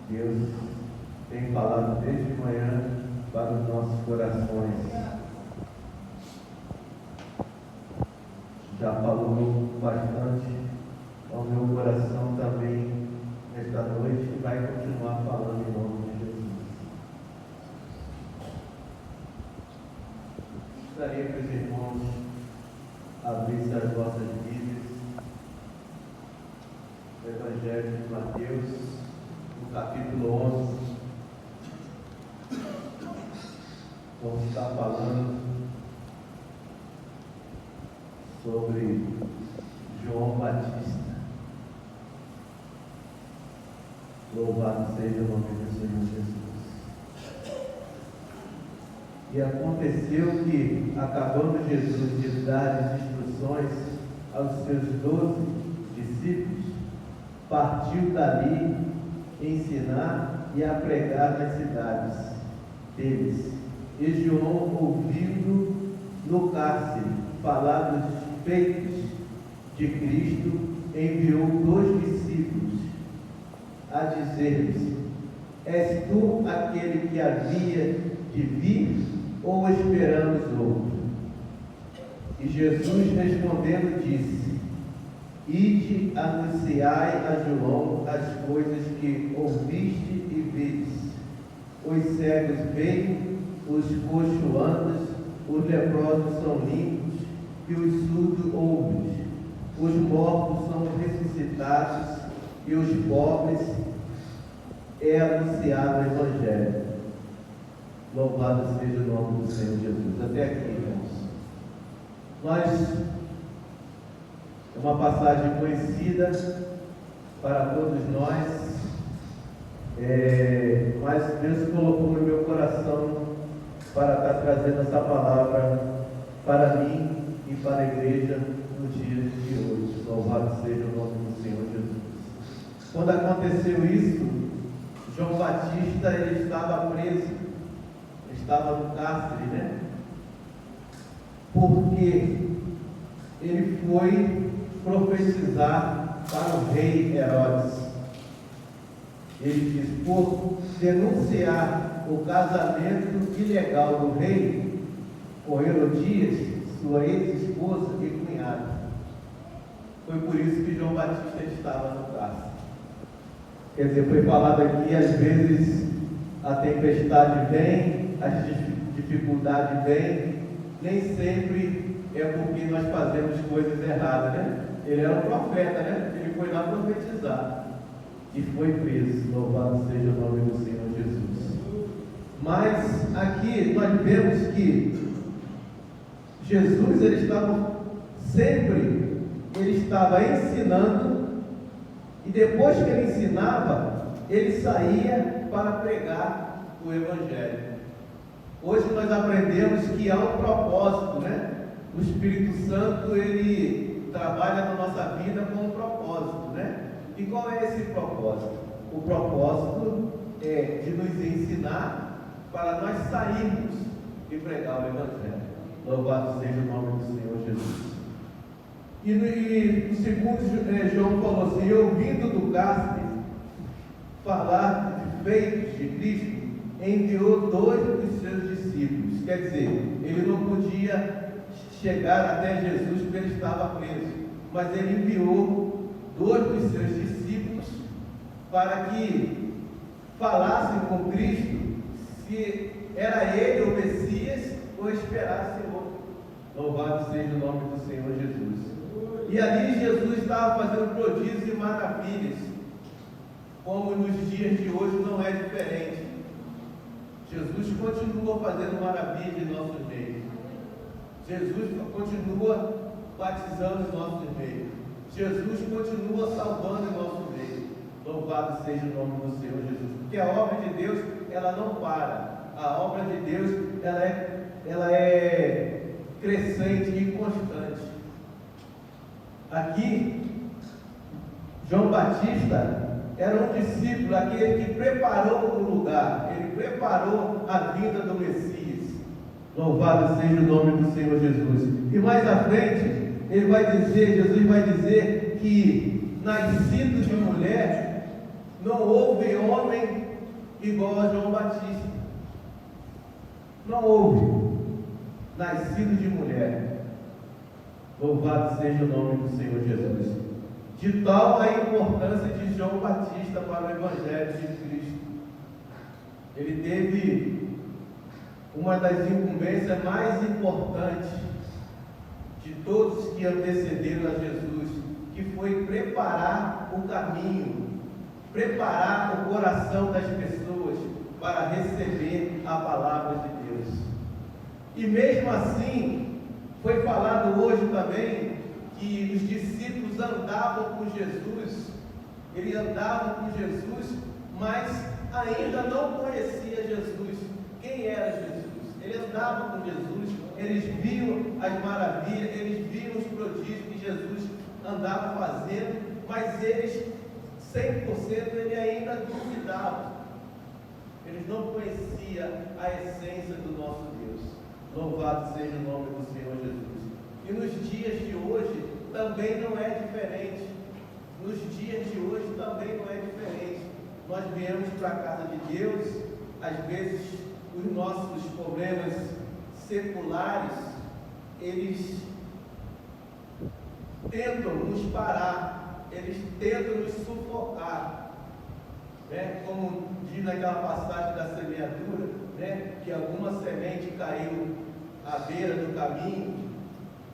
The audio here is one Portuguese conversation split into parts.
Deus tem falado desde manhã para os nossos corações. Já falou bastante ao meu coração também nesta noite e vai continuar falando em nome de Jesus. Gostaria que os irmãos abrissem as vossas Bíblias no Evangelho de Mateus, no capítulo 11, vamos estar falando sobre João Batista. Louvado seja o nome do Senhor Jesus. E aconteceu que, acabando Jesus de dar as instruções aos seus 12 discípulos, partiu dali ensinar e a pregar nas cidades deles. E João, ouvindo no cárcere falar dos feitos de Cristo, enviou 2 discípulos a dizer-lhes: És tu aquele que havia de vir, ou esperamos outro? E Jesus respondendo disse: Ide, anunciai a João as coisas que ouviste e vistes. Os cegos veem, os coxos andam, os leprosos são limpos, e os surdos ouvem, os mortos são ressuscitados, e os pobres é anunciado o Evangelho. Louvado seja o nome do Senhor Jesus. Até aqui, irmãos. É uma passagem conhecida para todos nós, mas Deus colocou no meu coração para estar trazendo essa palavra para mim e para a igreja nos dias de hoje. Louvado seja o nome do Senhor Jesus. Quando aconteceu isso, João Batista ele estava preso, estava no cárcere, né? Porque ele foi profetizar para o rei Herodes. Ele disse: por denunciar o casamento ilegal do rei com Herodias, sua ex-esposa e cunhada. Foi por isso que João Batista estava no cárcere. Quer dizer, foi falado aqui, às vezes a tempestade vem, as dificuldades vêm, nem sempre é porque nós fazemos coisas erradas, né? Ele era um profeta, né? Ele foi lá profetizar e foi preso. Louvado seja o nome do Senhor Jesus. Mas aqui nós vemos que Jesus ele estava ensinando, e depois que ele ensinava, ele saía para pregar o Evangelho. Hoje nós aprendemos que há um propósito, né? O Espírito Santo ele trabalha na nossa vida com um propósito, né? E qual é esse propósito? O propósito é de nos ensinar para nós sairmos e pregar o Evangelho. Louvado seja o nome do Senhor Jesus. E no segundo, João falou assim: ouvindo do cárcere falar de feitos de Cristo, enviou 2 dos seus discípulos. Quer dizer, ele não podia chegar até Jesus porque ele estava preso, mas ele enviou 2 dos seus discípulos para que falassem com Cristo se era ele o Messias ou esperassem outro. Louvado seja o nome do Senhor Jesus. E ali Jesus estava fazendo prodígios e maravilhas, como nos dias de hoje não é diferente. Jesus continua fazendo maravilhas em nossos meios. Jesus continua batizando em nossos meios. Jesus continua salvando em nosso meio. Louvado seja o nome do Senhor Jesus. Porque a obra de Deus, ela não para. A obra de Deus, ela é crescente e constante. Aqui, João Batista era um discípulo, aquele que preparou o lugar, ele preparou a vinda do Messias. Louvado seja o nome do Senhor Jesus. E mais à frente, Jesus vai dizer que nascido de mulher, não houve homem homem igual a João Batista. Não houve nascido de mulher. Louvado seja o nome do Senhor Jesus. De tal a importância de João Batista para o Evangelho de Cristo. Ele teve uma das incumbências mais importantes de todos que antecederam a Jesus, que foi preparar o caminho, preparar o coração das pessoas para receber a palavra de Deus. E mesmo assim, foi falado hoje também que os discípulos andavam com Jesus, eles andavam com Jesus, mas ainda não conhecia Jesus. Quem era Jesus? Eles andavam com Jesus, eles viam as maravilhas, eles viam os prodígios que Jesus andava fazendo, mas eles, 100%, ele ainda duvidavam. Eles não conheciam a essência do nosso Deus. Louvado seja o nome do Senhor Jesus. E nos dias de hoje também não é diferente. Nos dias de hoje também não é diferente. Nós viemos para a casa de Deus, às vezes os nossos problemas seculares, eles tentam nos parar, eles tentam nos sufocar, né? Como diz naquela passagem da semeadura, né? Que alguma semente caiu à beira do caminho.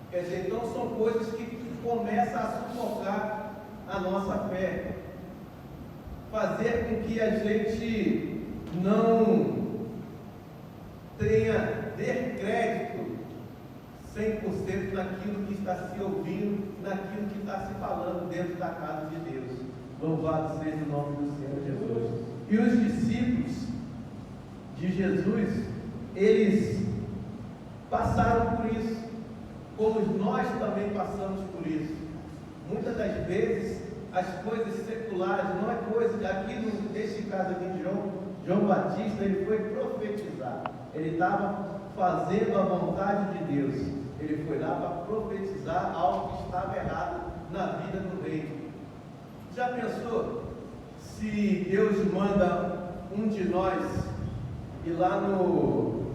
Quer dizer, então são coisas que começam a sufocar a nossa fé, fazer com que a gente não dê crédito 100% naquilo que está se ouvindo, naquilo que está se falando dentro da casa de Deus. Louvado seja o nome do Senhor Jesus. E os discípulos de Jesus, eles passaram por isso, como nós também passamos por isso. Muitas das vezes, as coisas seculares, não é coisa, aqui nesse caso aqui de João Batista, ele foi profetizar. Ele estava fazendo a vontade de Deus. Ele foi lá para profetizar algo que estava errado na vida do reino. Já pensou se Deus manda um de nós ir lá no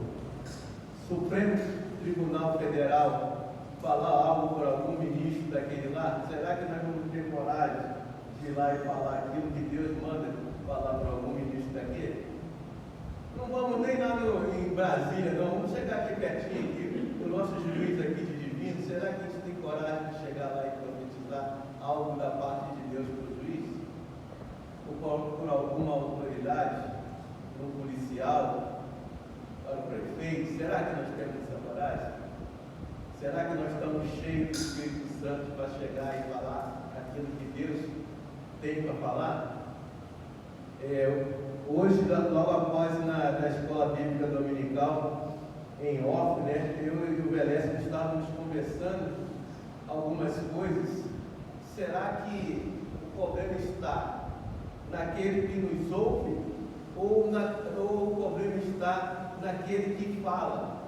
Supremo Tribunal Federal falar algo para algum ministro daquele lá? Será que nós vamos ter coragem de ir lá e falar aquilo que Deus manda falar para algum ministro daquele? Não vamos nem lá em Brasília, não. Vamos chegar aqui pertinho, aqui, o nosso juiz aqui de divino. Será que a gente tem coragem de chegar lá e profetizar algo da parte de Deus para o juiz? Ou por alguma autoridade, um policial, para o prefeito? Será que nós temos essa coragem? Será que nós estamos cheios do Espírito Santo para chegar e falar aquilo que Deus tem para falar? Hoje, logo após na escola bíblica dominical, em off, né, eu e o Velésio estávamos conversando algumas coisas. Será que o problema está naquele que nos ouve ou o problema está naquele que fala?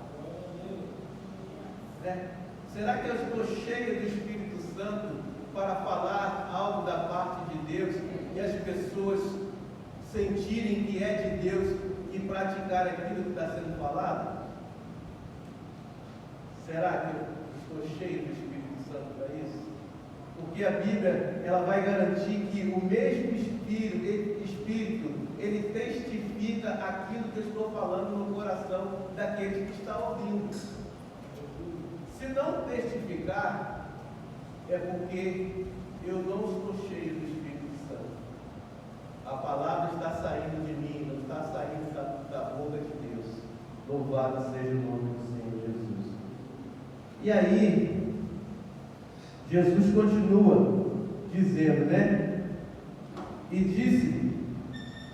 Né? Será que eu estou cheio do Espírito Santo para falar algo da parte de Deus e as pessoas sentirem que é de Deus e praticar aquilo que está sendo falado? Será que eu estou cheio do Espírito Santo para isso? Porque a Bíblia, ela vai garantir que o mesmo Espírito, ele testifica aquilo que eu estou falando no coração daquele que está ouvindo. Se não testificar, é porque eu não estou cheio do Espírito Santo. A palavra está saindo de mim, não está saindo da boca de Deus. Louvado seja o nome do Senhor Jesus. E aí, Jesus continua dizendo, né? E disse: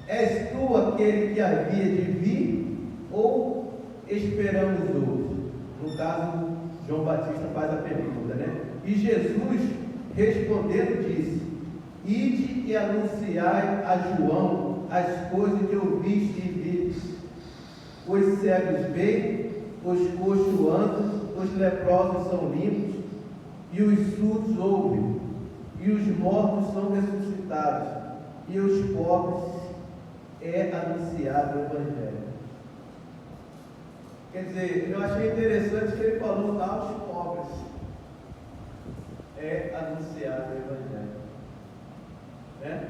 és tu aquele que havia de vir, ou esperamos outro? No caso, João Batista faz a pergunta, né? E Jesus respondendo disse: ide e anunciai a João as coisas que ouviste e vistes. Os cegos veem, os coxos andam, os leprosos são limpos, e os surdos ouvem, e os mortos são ressuscitados, e os pobres é anunciado o Evangelho. Quer dizer, eu achei interessante que ele falou aos pobres. É anunciado o Evangelho. Né?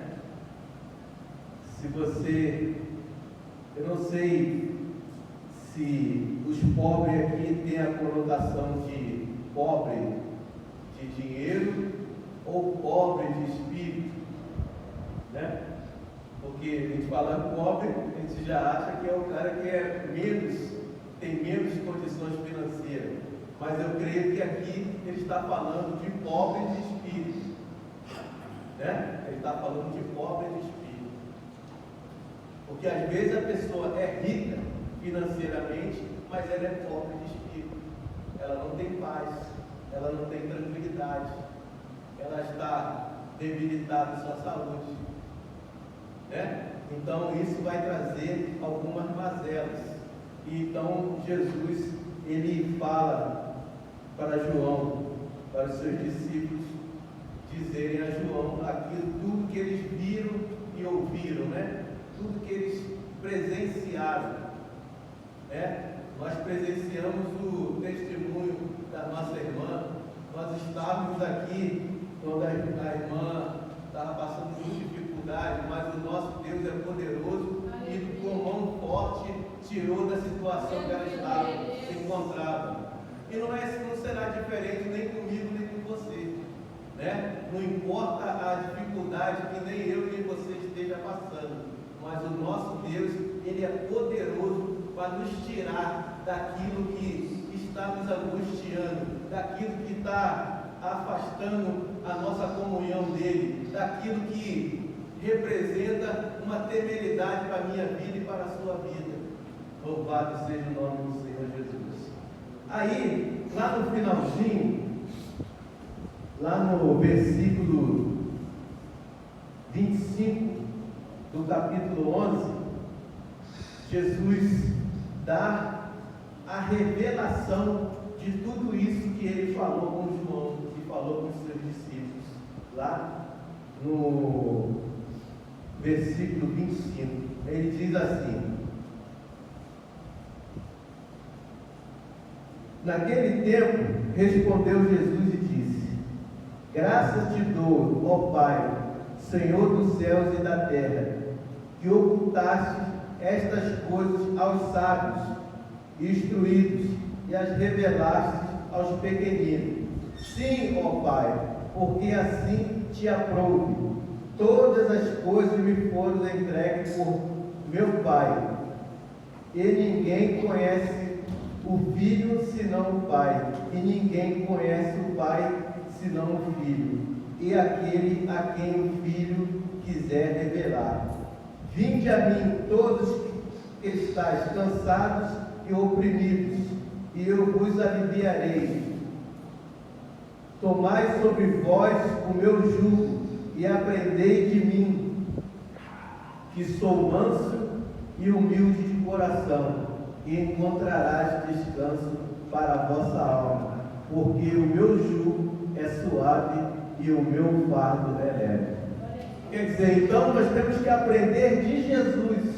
Se você, eu não sei se os pobres aqui têm a conotação de pobre de dinheiro ou pobre de espírito, né? Porque a gente fala pobre, a gente já acha que é o cara que tem menos condições financeiras. Mas eu creio que aqui ele está falando de pobre de espírito, né? Ele está falando de pobre de espírito. Porque às vezes a pessoa é rica financeiramente, mas ela é pobre de espírito. Ela não tem paz, ela não tem tranquilidade, ela está debilitada em sua saúde, né? Então isso vai trazer algumas mazelas. E então Jesus, ele fala para João, para os seus discípulos, dizerem a João aquilo, tudo que eles viram e ouviram, né? Tudo que eles presenciaram, né? Nós presenciamos o testemunho da nossa irmã. Nós estávamos aqui quando a irmã estava passando por dificuldade, mas o nosso Deus é poderoso e com mão forte tirou da situação que ela estava, se encontrava. E não será diferente nem comigo nem com você, né? Não importa a dificuldade que nem eu nem você esteja passando, mas o nosso Deus, ele é poderoso para nos tirar daquilo que está nos angustiando, daquilo que está afastando a nossa comunhão dele, daquilo que representa uma temeridade para a minha vida e para a sua vida. Louvado seja o nome do Senhor Jesus. Aí, lá no finalzinho, lá no versículo 25 do capítulo 11, Jesus dá a revelação de tudo isso que ele falou com João, que falou com os seus discípulos, lá no versículo 25, ele diz assim: naquele tempo, respondeu Jesus e disse: graças te dou, ó Pai, Senhor dos céus e da terra, que ocultaste estas coisas aos sábios e instruídos e as revelaste aos pequeninos. Sim, ó Pai, porque assim te aprouve. Todas as coisas me foram entregues por meu Pai, e ninguém conhece o Filho senão o Pai, e ninguém conhece o Pai senão o Filho, e aquele a quem o Filho quiser revelar. Vinde a mim todos que estáis cansados e oprimidos, e eu vos aliviarei. Tomai sobre vós o meu jugo e aprendei de mim, que sou manso e humilde de coração, e encontrarás descanso para a vossa alma, porque o meu jugo é suave e o meu fardo é leve. Quer dizer, então nós temos que aprender de Jesus,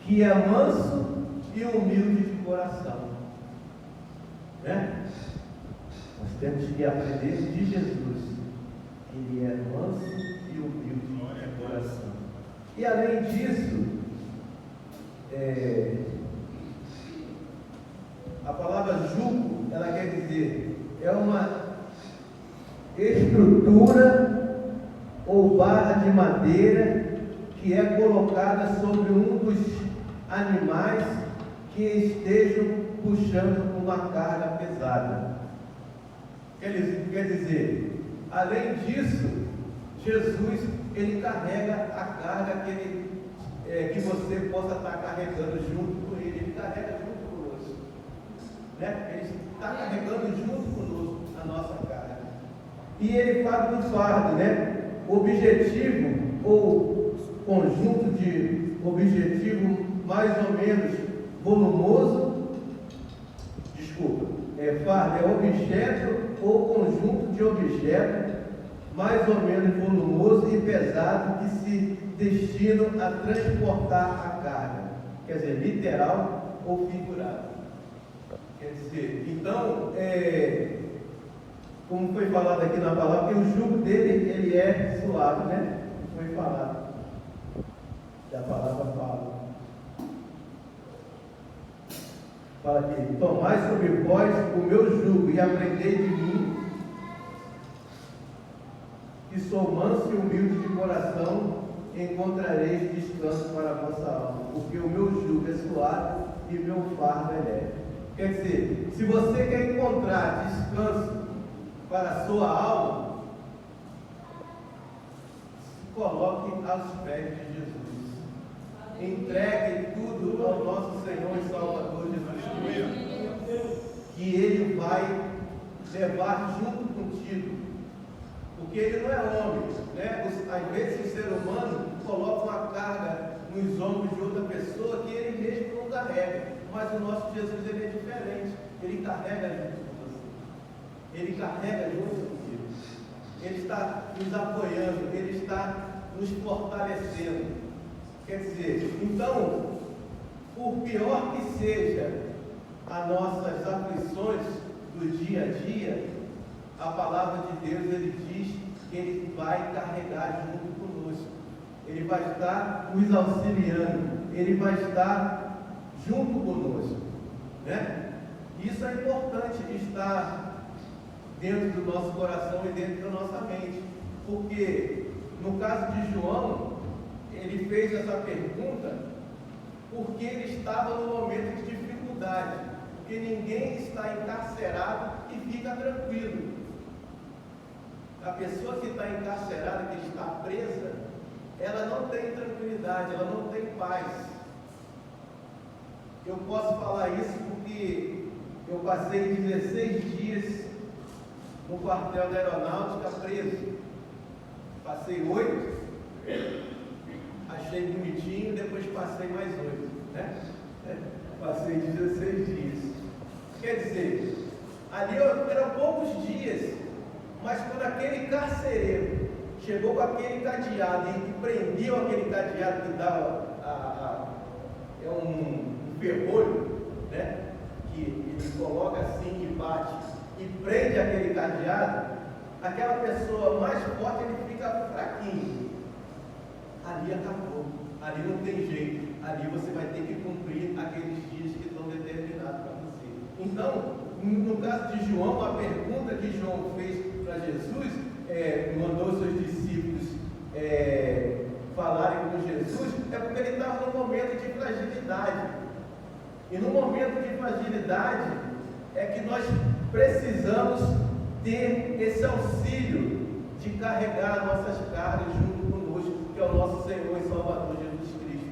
que é manso e humilde de coração, né? Nós temos que aprender de Jesus, que ele é manso e humilde de coração. E além disso, a palavra jugo, ela quer dizer, é uma estrutura ou barra de madeira que é colocada sobre um dos animais que estejam puxando uma carga pesada. Quer dizer, além disso, Jesus, ele carrega a carga que você possa estar carregando junto com ele. Ele carrega junto conosco, né? Ele está carregando junto conosco a nossa carga. E ele fala do fardo, né? Objetivo ou conjunto de objetivo mais ou menos volumoso. Fardo é objeto ou conjunto de objetos mais ou menos volumoso e pesado que se destinam a transportar a carga. Quer dizer, literal ou figurado. Quer dizer, então, como foi falado aqui na palavra, que o jugo dele, ele é suave, né? Foi falado. Que a palavra fala. Fala aqui: tomai sobre vós o meu jugo e aprendei de mim, que sou manso e humilde de coração, encontrareis descanso para a vossa alma, porque o meu jugo é suave e o meu fardo é leve. Quer dizer, se você quer encontrar descanso para a sua alma, se coloque aos pés de Jesus. Entregue tudo ao nosso Senhor e Salvador Jesus Cristo, que Ele vai levar junto contigo, porque Ele não é homem, né? Às vezes o ser humano coloca uma carga nos ombros de outra pessoa que ele mesmo não carrega, mas o nosso Jesus, ele é diferente. Ele carrega junto com você, Ele carrega junto contigo, Ele está nos apoiando, Ele está nos fortalecendo. Quer dizer, então, por pior que seja as nossas aflições do dia a dia, a palavra de Deus, ele diz que Ele vai carregar junto conosco, Ele vai estar nos auxiliando, Ele vai estar junto conosco, né? Isso é importante estar dentro do nosso coração e dentro da nossa mente, porque no caso de João, ele fez essa pergunta porque ele estava no momento de dificuldade, porque ninguém está encarcerado e fica tranquilo. A pessoa que está encarcerada, que está presa, ela não tem tranquilidade, ela não tem paz. Eu posso falar isso porque eu passei 16 dias no quartel da Aeronáutica preso. Passei 8, achei bonitinho, depois passei mais 8, né? Passei 16 dias. Quer dizer, ali eram poucos dias, mas quando aquele carcereiro chegou com aquele cadeado e prendeu aquele cadeado que dava um ferrolho, né? Que ele coloca assim e bate e prende aquele cadeado, aquela pessoa mais forte, ele fica fraquinho. Ali acabou, ali não tem jeito, ali você vai ter que cumprir aqueles dias que estão determinados para você. Então, no caso de João, a pergunta que João fez para Jesus, mandou seus discípulos falarem com Jesus, é porque ele estava num momento de fragilidade. E no momento de fragilidade é que nós precisamos ter esse auxílio de carregar nossas cargas junto conosco, que é o nosso Senhor e Salvador Jesus Cristo.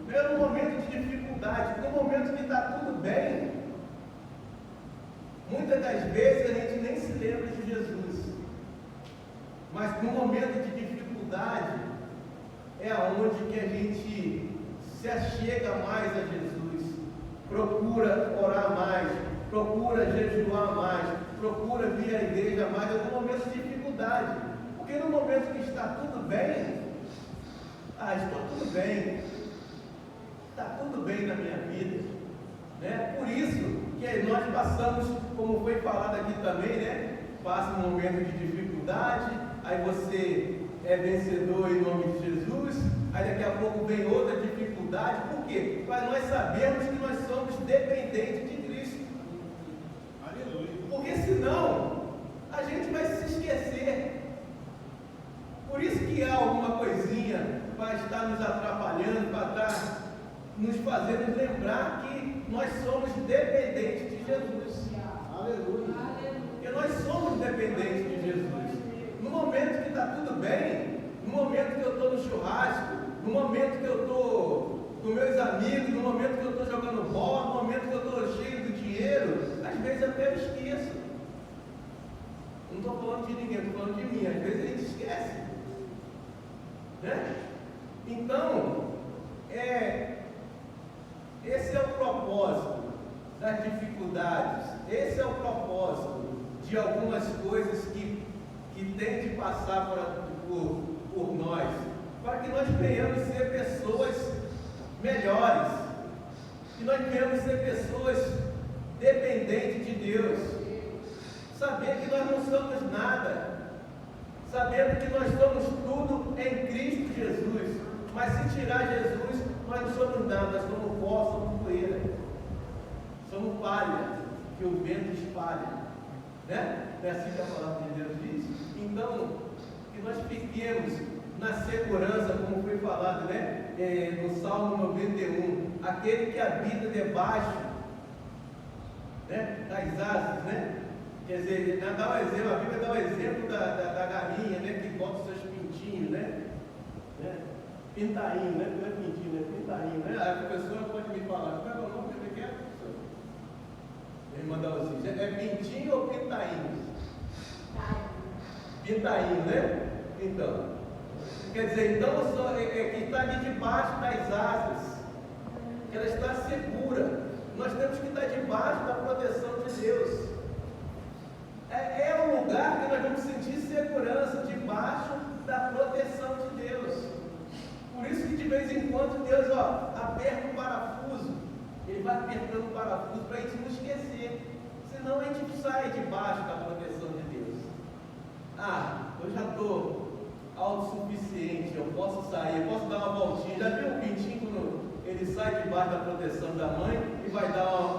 Não é no momento de dificuldade, no momento que está tudo bem, muitas das vezes a gente nem se lembra de Jesus, mas no momento de dificuldade é onde que a gente se achega mais a Jesus, procura orar mais, procura jejuar mais, procura vir à igreja mais, é no momento de dificuldade, porque no momento que está tudo bem, está tudo bem, está tudo bem na minha vida, né? Por isso que nós passamos, como foi falado aqui também, né? Passa um momento de dificuldade, aí você é vencedor em nome de Jesus, aí daqui a pouco vem outra dificuldade. Por quê? Para nós sabermos que nós somos dependentes de Cristo. Aleluia. Porque senão a gente vai se esquecer. Por isso que há alguma coisinha para estar nos atrapalhando, para estar nos fazendo lembrar que nós somos dependentes de Jesus. Aleluia. Porque nós somos dependentes de Jesus. No momento que está tudo bem, no momento que eu estou no churrasco, no momento que eu estou com meus amigos, no momento que eu estou jogando bola, no momento que eu estou cheio do dinheiro, às vezes até eu esqueço. Não estou falando de ninguém, estou falando de mim. Às vezes a gente esquece, né? Então, esse é o propósito das dificuldades, esse é o propósito de algumas coisas que que tem de passar por nós, para que nós venhamos ser pessoas melhores, que nós venhamos ser pessoas dependentes de Deus, saber que nós não somos nada, sabendo que nós somos tudo em Cristo Jesus. Mas se tirar Jesus, nós não somos nada, nós somos pó, somos poeira, somos palha que o vento espalha, né? Não é assim que a palavra de Deus diz? Então, que nós fiquemos na segurança, como foi falado, né? No Salmo 91, aquele que habita debaixo, né? Das asas, né? Quer dizer, dá um exemplo, a Bíblia dá um exemplo da galinha, né? Que bota os seus pintinhos, né? Pintainho, né? Não é pintinho, né? Pintainho, né? A pessoa pode me falar, qual é o nome que é? Ele mandar assim, é pintinho ou pintainho? Pintainho, né? Então, quer dizer, então que está ali debaixo das asas, que ela está segura. Nós temos que estar debaixo da proteção de Deus. É um lugar que nós vamos sentir segurança, debaixo da proteção de Deus. Por isso que de vez em quando Deus aperta o parafuso, Ele vai apertando o parafuso para a gente não esquecer, senão a gente sai debaixo da proteção de Deus. Eu já estou autossuficiente, eu posso sair, eu posso dar uma voltinha. Já viu o pintinho quando ele sai debaixo da proteção da mãe e vai dar uma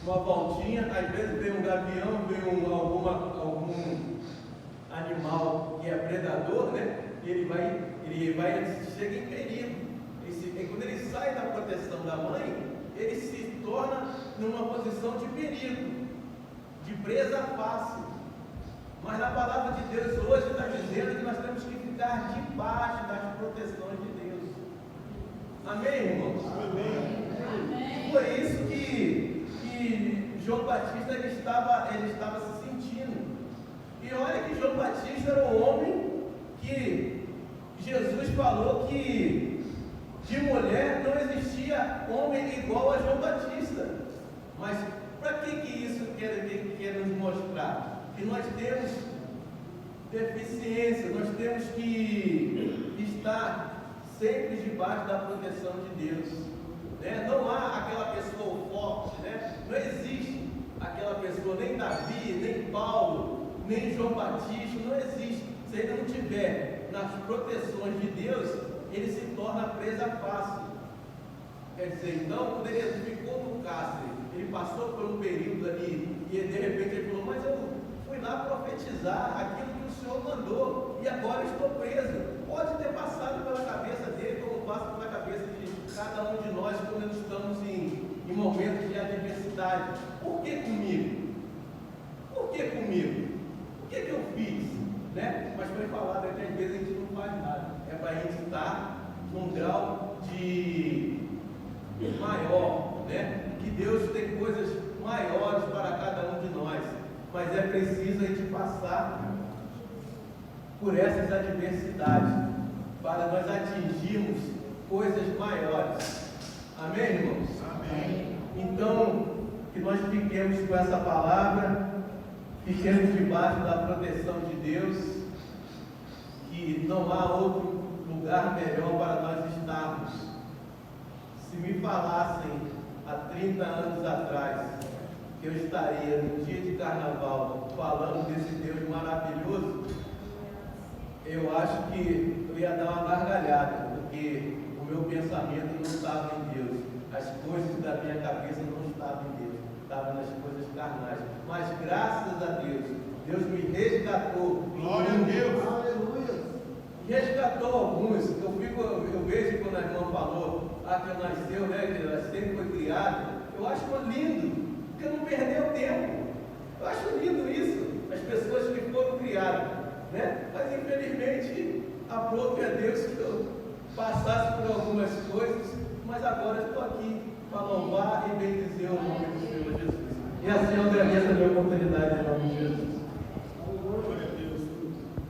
voltinha? Às vezes vem um gavião, vem algum animal que é predador, né? E ele chega em perigo. Quando ele sai da proteção da mãe, ele se torna numa posição de perigo, de presa fácil. Mas na palavra de Deus hoje está dizendo que nós temos que ficar debaixo das proteções de Deus. Amém, irmãos? Amém. Foi isso que João Batista ele estava se sentindo. E olha que João Batista era um homem que Jesus falou que de mulher não existia homem igual a João Batista. Mas para que isso quer nos mostrar? Que nós temos deficiência, nós temos que estar sempre debaixo da proteção de Deus, né? Não há aquela pessoa forte, né? Não existe aquela pessoa, nem Davi, nem Paulo, nem João Batista, não existe. Se ele não tiver nas proteções de Deus, ele se torna presa fácil. Quer dizer, então, quando ele ficou no cárcere, ele passou por um período ali, e de repente ele falou, mas eu fui lá profetizar aquilo que o Senhor mandou, e agora estou preso. Pode ter passado pela cabeça dele, como passa pela cabeça de cada um de nós, quando estamos em momentos de adversidade. Por que comigo? Por que comigo? O que eu fiz? Né? Mas foi falado que às vezes a gente não faz nada. É para a gente estar num grau de maior, né? Que Deus tem coisas maiores para cada um de nós. Mas é preciso a gente passar por essas adversidades para nós atingirmos coisas maiores. Amém, irmãos? Amém. Então, que nós fiquemos com essa palavra, fiquemos debaixo da proteção de Deus, que não há outro lugar melhor para nós estarmos. Se me falassem há 30 anos atrás que eu estaria no dia de carnaval falando desse Deus maravilhoso, eu acho que eu ia dar uma gargalhada, porque o meu pensamento não estava em Deus, as coisas da minha cabeça não estavam em Deus, estavam nas coisas carnais. Mas graças a Deus, Deus me resgatou. Glória a Deus. Aleluia. Resgatou alguns. Eu vejo quando a irmã falou que ela nasceu, né, que ela sempre foi criada. Eu acho lindo, porque não perdeu tempo. Eu acho lindo isso, as pessoas que foram criadas, né? Mas infelizmente, aprove a Deus que eu passasse por algumas coisas, mas agora estou aqui para louvar e bendizer o nome do Senhor Jesus. E assim eu agradeço a minha oportunidade em nome de Jesus.